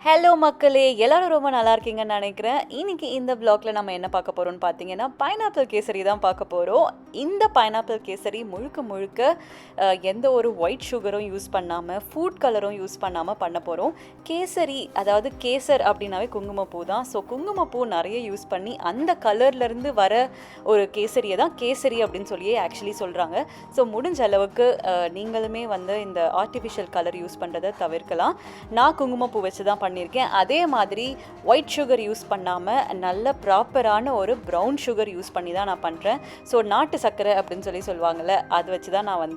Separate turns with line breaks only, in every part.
Hello மக்களே, எல்லாரும் ரொம்ப நல்லா இருக்கீங்கன்னு நினைக்கிறேன். இன்னைக்கு இந்த vlogல நம்ம என்ன பார்க்க போறோம்னு பார்த்தீங்கன்னா, பைனாப்பிள் கேசரி தான் பார்க்க போறோம். இந்த பைனாப்பிள் கேசரி முழுக்க முழுக்க எந்த ஒரு ஒயிட் சுகரும் யூஸ் பண்ணாமல், ஃபுட் கலரும் யூஸ் பண்ணாமல் பண்ண போகிறோம். கேசரி, அதாவது கேசர் அப்படின்னாவே குங்குமப்பூ தான். ஸோ குங்குமப்பூ நிறைய யூஸ் பண்ணி அந்த கலர்லேருந்து வர ஒரு கேசரியை தான் கேசரி அப்படின்னு சொல்லியே ஆக்சுவலி சொல்கிறாங்க. ஸோ முடிஞ்ச அளவுக்கு நீங்களுமே இந்த ஆர்டிஃபிஷியல் கலர் யூஸ் பண்ணுறதை தவிர்க்கலாம். நான் குங்குமப்பூ வச்சு தான் பண்ணியிருக்கேன். அதே மாதிரி ஒயிட் சுகர் யூஸ் பண்ணாமல் நல்ல ப்ராப்பரான ஒரு ப்ரௌன் சுகர் யூஸ் பண்ணி தான் நான் பண்ணுறேன். ஸோ நாட்டு சர்க்கரை அப்படின்னு சொல்லுவாங்கள்ல, அது வச்சு தான் நான்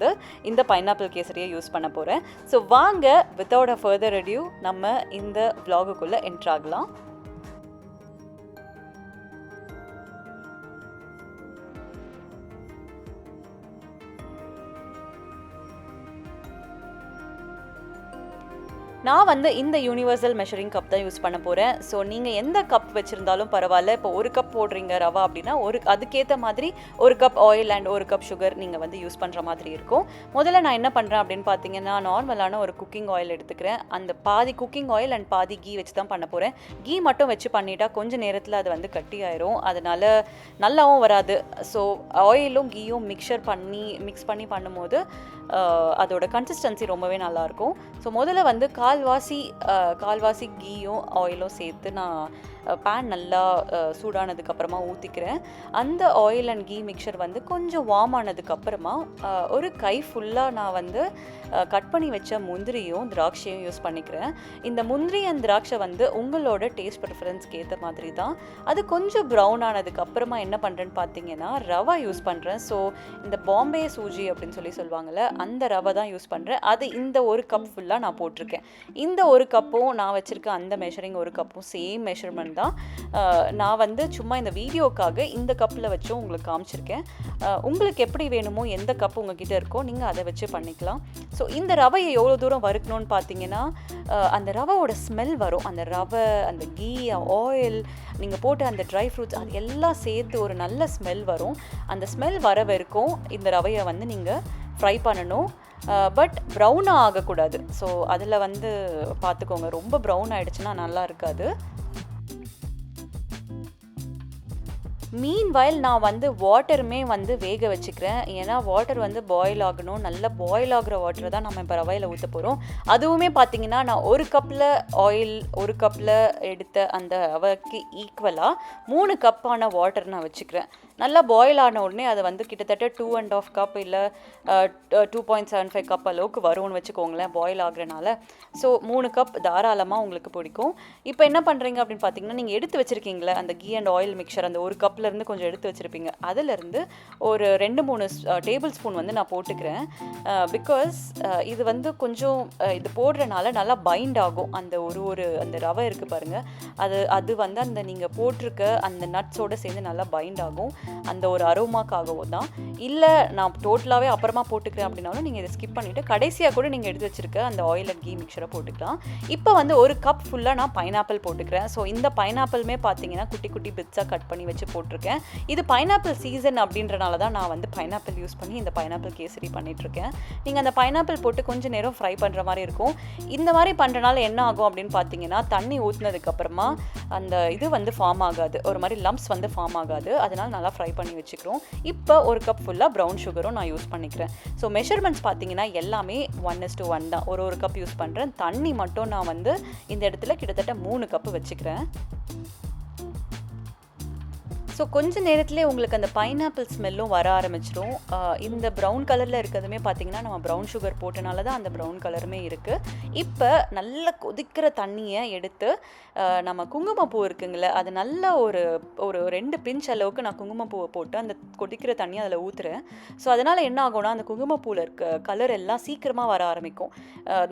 இந்த பைனாப்பிள் கேசரியை யூஸ் பண்ண போகிறேன். ஸோ வாங்க, வித்தவுட் அ ஃபர்தர் அடியூ நம்ம இந்த vlogக்குள்ளே என்ட்ரு ஆகலாம். நான் இந்த யூனிவர்சல் மெஷரிங் கப் தான் யூஸ் பண்ண போகிறேன். ஸோ நீங்கள் எந்த கப் வச்சுருந்தாலும் பரவாயில்ல. இப்போ ஒரு கப் போடுறீங்க ரவா அப்படின்னா அதுக்கேற்ற மாதிரி ஒரு கப் ஆயில் அண்ட் ஒரு கப் சுகர் நீங்கள் யூஸ் பண்ணுற மாதிரி இருக்கும். முதல்ல நான் என்ன பண்ணுறேன் அப்படின்னு பார்த்தீங்கன்னா, நார்மலான ஒரு குக்கிங் ஆயில் எடுத்துக்கிறேன். அந்த பாதி குக்கிங் ஆயில் அண்ட் பாதி கீ வச்சு தான் பண்ண போகிறேன். கீ மட்டும் வச்சு பண்ணிட்டா கொஞ்சம் நேரத்தில் அது கட்டி ஆயிரும், அதனால் நல்லாவும் வராது. ஸோ ஆயிலும் கீயும் மிக்ஸ் பண்ணி பண்ணும்போது அதோட கன்சிஸ்டன்சி ரொம்பவே நல்லாயிருக்கும். ஸோ முதல்ல கால்வாசி கீயும் ஆயிலும் சேர்த்து நான் பேன் நல்லா சூடானதுக்கப்புறமா ஊற்றிக்கிறேன். அந்த ஆயில் அண்ட் கீ மிக்சர் கொஞ்சம் வார்ம் ஆனதுக்கப்புறமா ஒரு கை ஃபுல்லாக நான் கட் பண்ணி வச்ச முந்திரியும் திராட்சையும் யூஸ் பண்ணிக்கிறேன். இந்த முந்திரி அண்ட் திராட்சை உங்களோட டேஸ்ட் ப்ரிஃபரன்ஸ்க்கு ஏற்ற மாதிரி தான். அது கொஞ்சம் ப்ரௌன் ஆனதுக்கப்புறமா என்ன பண்ணுறேன்னு பார்த்தீங்கன்னா, ரவா யூஸ் பண்ணுறேன். ஸோ இந்த பாம்பே சூஜி அப்படின்னு சொல்லுவாங்கள்ல, அந்த ரவை தான் யூஸ் பண்ணுறேன். அது இந்த ஒரு கப் ஃபுல்லாக நான் போட்டிருக்கேன். இந்த ஒரு கப்பும் நான் வச்சுருக்க அந்த மெஷரிங் ஒரு கப்பும் சேம் மெஷர்மெண்ட் தான். நான் சும்மா இந்த வீடியோக்காக இந்த கப்பில் வச்சும் உங்களுக்கு காமிச்சிருக்கேன். உங்களுக்கு எப்படி வேணுமோ, எந்த கப் உங்ககிட்ட இருக்கோ நீங்கள் அதை வச்சு பண்ணிக்கலாம். ஸோ இந்த ரவையை எவ்வளோ தூரம் வறுக்கணும்னு பார்த்தீங்கன்னா, அந்த ரவையோட ஸ்மெல் வரும். அந்த ரவை, அந்த கீ, ஆயில், நீங்கள் போட்டு அந்த ட்ரை ஃப்ரூட்ஸ், அது எல்லாம் சேர்த்து ஒரு நல்ல ஸ்மெல் வரும். அந்த ஸ்மெல் வர வரைக்கும் இந்த ரவையை நீங்கள் ஃப்ரை பண்ணணும். பட் ப்ரௌனாக ஆகக்கூடாது. ஸோ அதில் பார்த்துக்கோங்க, ரொம்ப ப்ரௌன் ஆகிடுச்சுன்னா நல்லா இருக்காது. மீன்வைல் நான் வாட்டருமே வேக வச்சுக்கிறேன். ஏன்னா வாட்டர் பாயில் ஆகணும். நல்லா பாயில் ஆகிற வாட்டரை தான் நம்ம இப்போ ரவையில் ஊற்ற போகிறோம். அதுவுமே பார்த்தீங்கன்னா, நான் ஒரு கப்பில் ஆயில், ஒரு கப்பில் எடுத்த அந்த ரவைக்கு ஈக்குவலாக 3 கப்பான வாட்டர் நான் வச்சுக்கிறேன். நல்லா பாயில் ஆன உடனே அது கிட்டத்தட்ட 2.5 கப் இல்லை 2.75 கப் அளவுக்கு வரும்னு வச்சுக்கோங்களேன், பாயில் ஆகுறனால. ஸோ 3 கப் தாராளமாக உங்களுக்கு பிடிக்கும். இப்போ என்ன பண்ணுறீங்க அப்படின்னு பார்த்தீங்கன்னா, நீங்கள் எடுத்து வச்சுருக்கீங்களே அந்த கீ அண்ட் ஆயில் மிக்சர், அந்த ஒரு கப்லேருந்து கொஞ்சம் எடுத்து வச்சுருப்பீங்க, அதிலேருந்து ஒரு 2-3 டேபிள் ஸ்பூன் நான் போட்டுக்கிறேன். பிகாஸ் இது கொஞ்சம் இது போடுறனால நல்லா பைண்ட் ஆகும். அந்த அந்த ரவை இருக்குது பாருங்கள், அது அந்த நீங்கள் போட்டிருக்க அந்த நட்ஸோடு சேர்ந்து நல்லா பைண்ட் ஆகும். அந்த ஒரு அரோமாக்காகவும் தான். இல்லை நான் டோட்டலாகவே அப்புறமா போட்டுக்கிறேன் அப்படின்னாலும் நீங்கள் இதை ஸ்கிப் பண்ணிவிட்டு கடைசியாக கூட நீங்கள் எடுத்து வச்சுருக்க அந்த ஆயில் அண்ட் கீ மிக்சரை போட்டுக்கலாம். இப்போ ஒரு கப் ஃபுல்லாக நான் பைனாப்பிள் போட்டுக்கிறேன். ஸோ இந்த பைனாப்பிளுமே பார்த்தீங்கன்னா குட்டி குட்டி பிட்ஸாக கட் பண்ணி வச்சு போட்டிருக்கேன். இது பைனாப்பிள் சீசன் அப்படின்றனால தான் நான் பைனாப்பிள் யூஸ் பண்ணி இந்த பைனாப்பிள் கேசரி பண்ணிகிட்ருக்கேன். நீங்கள் அந்த பைனாப்பிள் போட்டு கொஞ்சம் நேரம் ஃப்ரை பண்ணுற மாதிரி இருக்கும். இந்த மாதிரி பண்ணுறனால என்ன ஆகும் அப்படின்னு பார்த்தீங்கன்னா, தண்ணி ஊற்றினதுக்கப்புறமா அந்த இது ஃபார்ம் ஆகாது, ஒரு மாதிரி லம்ப்ஸ் ஃபார்ம் ஆகாது. அதனால் நல்லா ஃப்ரை பண்ணி வச்சுக்கிறோம். இப்போ ஒரு கப் ஃபுல்லாக ப்ரௌன் சுகரும் நான் யூஸ் பண்ணிக்கிறேன். ஸோ மெஷர்மெண்ட்ஸ் பார்த்தீங்கன்னா எல்லாமே 1:1 தான். ஒரு கப் யூஸ் பண்ணுறேன். தண்ணி மட்டும் நான் இந்த இடத்துல கிட்டத்தட்ட 3 கப்பு வச்சுக்கிறேன். ஸோ கொஞ்ச நேரத்துலேயே உங்களுக்கு அந்த பைனாப்பிள் ஸ்மெல்லும் வர ஆரம்பிச்சிடும். இந்த ப்ரௌன் கலரில் இருக்கிறதுமே பார்த்திங்கன்னா, நம்ம ப்ரௌன் சுகர் போட்டனால தான் அந்த ப்ரௌன் கலருமே இருக்குது. இப்போ நல்லா கொதிக்கிற தண்ணியை எடுத்து நம்ம குங்குமப்பூ இருக்குங்களே, அது நல்லா ஒரு 2 பிஞ்ச் அளவுக்கு நான் குங்குமப்பூவை போட்டு அந்த கொதிக்கிற தண்ணியை அதில் ஊற்றுறேன். ஸோ அதனால் என்ன ஆகும்னா, அந்த குங்குமப்பூவில் இருக்க கலர் எல்லாம் சீக்கிரமாக வர ஆரம்பிக்கும்.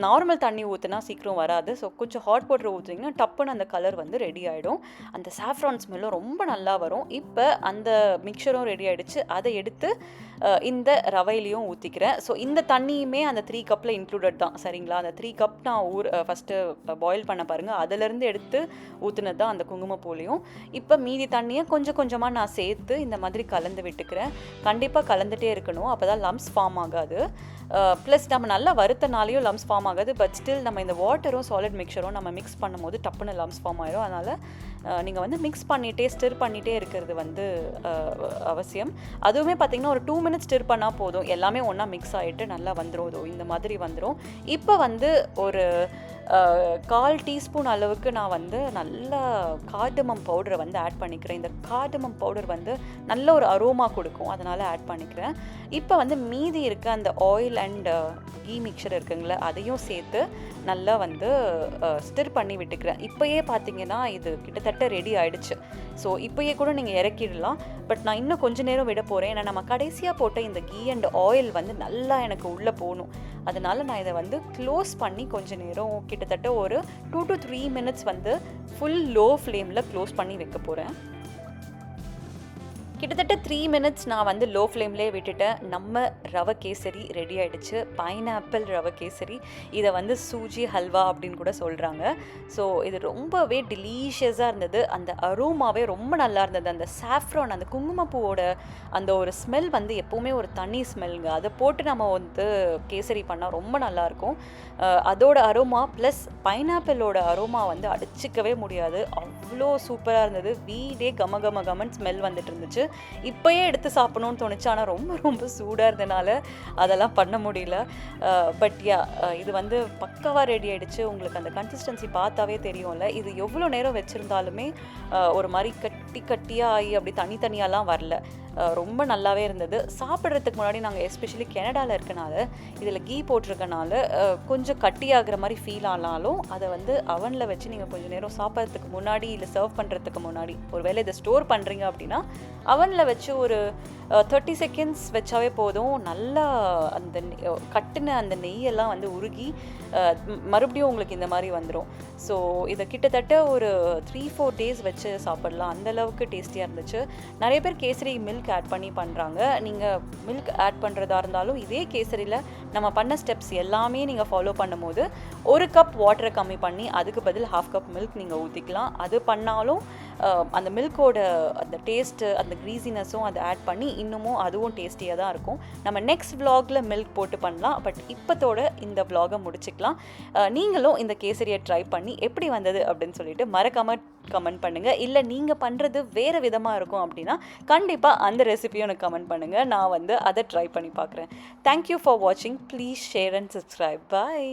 நார்மல் தண்ணி ஊற்றுனா சீக்கிரம் வராது. ஸோ கொஞ்சம் ஹாட் வாட்டர் ஊற்றுனீங்கன்னா டப்புன்னு அந்த கலர் ரெடி ஆகிடும். அந்த சாஃப்ரான் ஸ்மெல்லும் ரொம்ப நல்லா வரும். இப்போ அந்த மிக்சரும் ரெடி ஆகிடுச்சு. அதை எடுத்து இந்த ரவையிலையும் ஊற்றிக்கிறேன். ஸோ இந்த தண்ணியுமே அந்த 3 கப்பில் இன்க்ளூடட் தான், சரிங்களா? அந்த 3 கப் நான் ஃபஸ்ட்டு பாயில் பண்ண பாருங்கள், அதிலேருந்து எடுத்து ஊற்றுனது தான் அந்த குங்குமப்பூலையும். இப்போ மீதி தண்ணியை கொஞ்சம் கொஞ்சமாக நான் சேர்த்து இந்த மாதிரி கலந்து விட்டுக்கிறேன். கண்டிப்பாக கலந்துகிட்டே இருக்கணும், அப்போ தான் லம்ப்ஸ் ஃபார்ம் ஆகாது. ப்ளஸ் நம்ம நல்லா வறுத்தனாலையும் லம்ஸ் ஃபார்ம் ஆகாது. பட் ஸ்டில் நம்ம இந்த வாட்டரும் சாலிட் மிக்சரும் நம்ம மிக்ஸ் பண்ணும்போது டப்புன்னு லம்ஸ் ஃபார்ம் ஆயிடும். அதனால் நீங்கள் வந்து மிக்ஸ் பண்ணிகிட்டே ஸ்டிர் பண்ணிகிட்டே இருக்கிறது வந்து அவசியம். அதுவுமே பார்த்திங்கன்னா ஒரு 2 மினிட்ஸ் ஸ்டிர் பண்ணால் போதும், எல்லாமே ஒன்றா மிக்ஸ் ஆகிட்டு நல்லா வந்துடும். இந்த மாதிரி வந்துடும். இப்போ வந்து ஒரு 1/4 டீஸ்பூன் அளவுக்கு நான் வந்து நல்லா கார்டமம் பவுடரை வந்து ஆட் பண்ணிக்கிறேன். இந்த கார்டமம் பவுடர் வந்து நல்ல ஒரு அரோமா கொடுக்கும், அதனால் ஆட் பண்ணிக்கிறேன். இப்போ வந்து மீதி இருக்க அந்த ஆயில் அண்ட் கீ மிக்சர் இருக்குங்களே, அதையும் சேர்த்து நல்லா வந்து ஸ்டிர் பண்ணி விட்டுக்கிறேன். இப்போயே பார்த்தீங்கன்னா இது கிட்டத்தட்ட ரெடி ஆகிடுச்சு. ஸோ இப்போயே கூட நீங்கள் இறக்கிடலாம். பட் நான் இன்னும் கொஞ்சம் நேரம் விட போகிறேன். ஏன்னா நம்ம கடைசியாக போட்ட இந்த கீ அண்ட் ஆயில் வந்து நல்லா எனக்கு உள்ளே போகணும். அதனால் நான் இதை வந்து க்ளோஸ் பண்ணி கொஞ்சம் நேரம் கிட்டத்தட்ட ஒரு 2 to 3 மினிட்ஸ் வந்து ஃபுல் லோ ஃப்ளேமில் க்ளோஸ் பண்ணி வைக்க போகிறேன். கிட்டத்தட்ட 3 மினிட்ஸ் நான் வந்து லோ ஃப்ளேம்லேயே விட்டுட்டேன். நம்ம ரவை கேசரி ரெடி ஆகிடுச்சு. பைனாப்பிள் ரவை கேசரி. இதை வந்து சூஜி ஹல்வா அப்படின்னு கூட சொல்கிறாங்க. ஸோ இது ரொம்பவே டெலிஷியஸாக இருந்தது. அந்த அரோமாவே ரொம்ப நல்லா இருந்தது. அந்த சாஃப்ரான், அந்த குங்குமப்பூவோட அந்த ஒரு ஸ்மெல் வந்து எப்போவுமே ஒரு தனி ஸ்மெல்லுங்க. அதை போட்டு நம்ம வந்து கேசரி பண்ணால் ரொம்ப நல்லாயிருக்கும். அதோட அரோமா ப்ளஸ் பைனாப்பிளோட அரோமா வந்து அடிச்சிக்கவே முடியாது. அவ்வளோ சூப்பராக இருந்தது. வீடே கம கம கமன் ஸ்மெல் வந்துட்டு இருந்துச்சு. இப்போயே எடுத்து சாப்பிடணும்னு தோணுச்சு. ஆனால் ரொம்ப ரொம்ப சூடாக இருந்தனால அதெல்லாம் பண்ண முடியல. பட் இது வந்து பக்காவாக ரெடி ஆகிடுச்சு. உங்களுக்கு அந்த கன்சிஸ்டன்சி பார்த்தாவே தெரியும்ல. இது எவ்வளோ நேரம் வச்சுருந்தாலுமே ஒரு மாதிரி கட்டியாக ஆகி அப்படி தனித்தனியாலாம் வரல. ரொம்ப நல்லாவே இருந்தது. சாப்பிட்றதுக்கு முன்னாடி நாங்கள் எஸ்பெஷலி கனடாவில் இருக்கனால இதில் கீ போட்டிருக்கனால கொஞ்சம் கட்டியாகிற மாதிரி ஃபீல் ஆனாலும் அதை வந்து அவனில் வச்சு நீங்கள் கொஞ்சம் நேரம் சாப்பிட்றதுக்கு முன்னாடி இல்லை சர்வ் பண்ணுறதுக்கு முன்னாடி ஒரு வேளை இதை ஸ்டோர் பண்ணுறீங்க அப்படின்னா அவனில் வச்சு ஒரு 30 செகண்ட்ஸ் வச்சாவே போதும். நல்லா அந்த கட்டின அந்த நெய்யெல்லாம் வந்து உருகி மறுபடியும் உங்களுக்கு இந்த மாதிரி வந்துடும். ஸோ இதை கிட்டத்தட்ட ஒரு 3-4 டேஸ் வச்சு சாப்பிடலாம். அந்தளவுக்கு டேஸ்டியாக இருந்துச்சு. நிறைய பேர் கேசரி மில்க் ஆட் பண்ணி பண்ணுறாங்க. நீங்கள் மில்க் ஆட் பண்ணுறதா இருந்தாலும் இதே கேசரியில் நம்ம பண்ண ஸ்டெப்ஸ் எல்லாமே நீங்கள் ஃபாலோ பண்ணும்போது 1 கப் வாட்டரை கம்மி பண்ணி அதுக்கு பதில் 1/2 கப் மில்க் நீங்கள் ஊற்றிக்கலாம். அது பண்ணாலும் அந்த மில்கோட அந்த டேஸ்ட்டு, அந்த க்ரீஸினஸும் அதை ஆட் பண்ணி இன்னமும் அதுவும் டேஸ்டியாக தான் இருக்கும். நம்ம நெக்ஸ்ட் விலாகில் மில்க் போட்டு பண்ணலாம். பட் இப்போத்தோட இந்த விலாகை முடிச்சுக்கலாம். நீங்களும் இந்த கேசரியை ட்ரை பண்ணி எப்படி வந்தது அப்படின்னு சொல்லிட்டு மறக்காமல் கமெண்ட் பண்ணுங்கள். இல்லை நீங்கள் பண்ணுறது வேறு விதமாக இருக்கும் அப்படின்னா கண்டிப்பாக அந்த ரெசிபியும் எனக்கு கமெண்ட் பண்ணுங்கள். நான் வந்து அதை ட்ரை பண்ணி பார்க்குறேன். தேங்க்யூ ஃபார் வாட்சிங். Please share and subscribe. Bye.